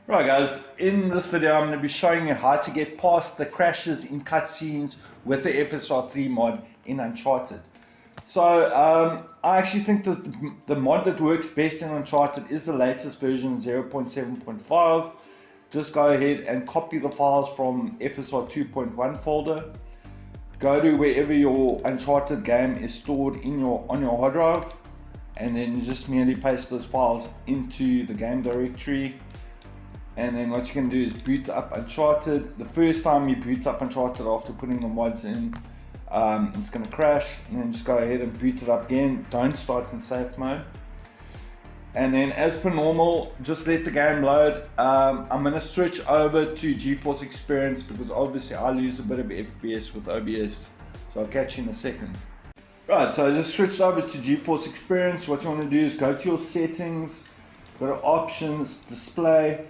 Right guys, in this video I'm going to be showing you how to get past the crashes in cutscenes with the FSR3 mod in Uncharted. So I actually think that the mod that works best in Uncharted is the latest version 0.7.5. Just go ahead and copy the files from FSR 2.1 folder. Go to wherever your Uncharted game is stored on your hard drive, and then you just merely paste those files into the game directory. And then what you can do is boot up Uncharted. The first time you boot up Uncharted after putting the mods in, it's going to crash, and then just go ahead and boot it up again. Don't start in safe mode. And then as per normal, just let the game load. I'm going to switch over to GeForce Experience because obviously I lose a bit of FPS with OBS, so I'll catch you in a second. Right, so I just switched over to GeForce Experience. What you want to do is go to your settings, go to options, display.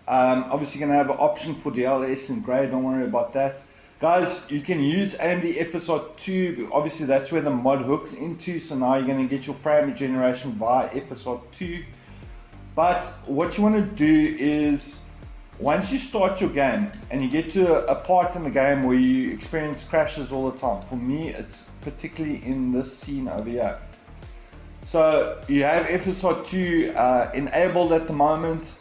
Obviously you're going to have an option for DLS and grey, don't worry about that. Guys, you can use AMD FSR2, obviously that's where the mod hooks into, so now you're going to get your frame generation via FSR2. But what you want to do is, once you start your game and you get to a part in the game where you experience crashes all the time, for me it's particularly in this scene over here. So you have FSR2 enabled at the moment.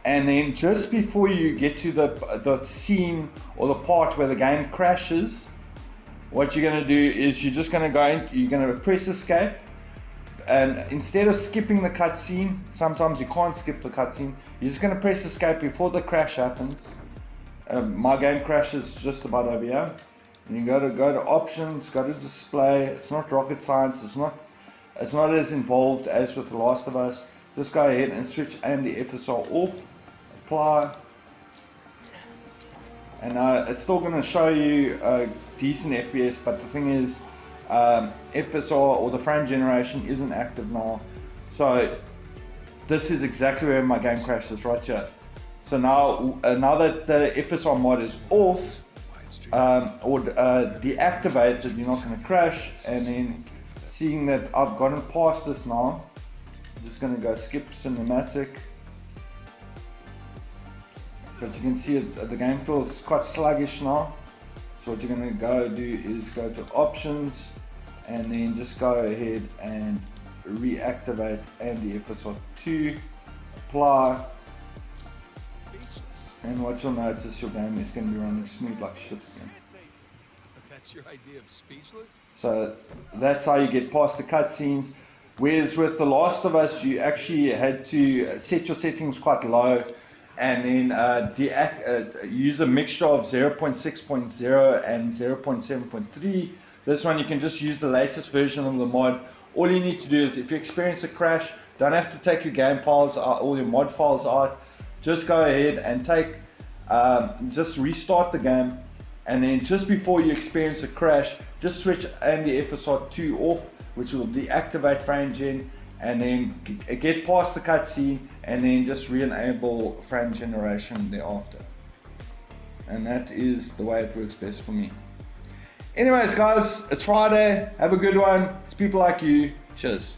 And then just before you get to the scene or the part where the game crashes, what you're going to do is you're just going to go in, you're going to press escape, and instead of skipping the cutscene, sometimes you can't skip the cutscene, you're just going to press escape before the crash happens. My game crashes just about over here. And you go to options, go to display. It's not rocket science, it's not as involved as with The Last of Us. Just go ahead and switch AMD FSR off, apply, and it's still going to show you decent FPS, but the thing is FSR or the frame generation isn't active now. So this is exactly where my game crashes, right here. So now that the FSR mod is off or deactivated, you're not going to crash. And then seeing that I've gotten past this now, I'm just going to go skip cinematic. But you can see the game feels quite sluggish now. So what you're going to go do is go to options and then just go ahead and reactivate AMD FSR2, apply, and what you'll notice, your game is going to be running smooth like shit again. That's your idea of speechless? So that's how you get past the cutscenes. Whereas with The Last of Us, you actually had to set your settings quite low and then use a mixture of 0.6.0 and 0.7.3. This one you can just use the latest version of the mod. All you need to do is, if you experience a crash, don't have to take your game files out, all your mod files out. Just go ahead and just restart the game, and then just before you experience a crash, just switch AMD FSR2 off, which will deactivate frame gen, and then get past the cutscene, and then just re-enable frame generation thereafter. And that is the way it works best for me. Anyways guys, it's Friday, have a good one. It's people like you. Cheers.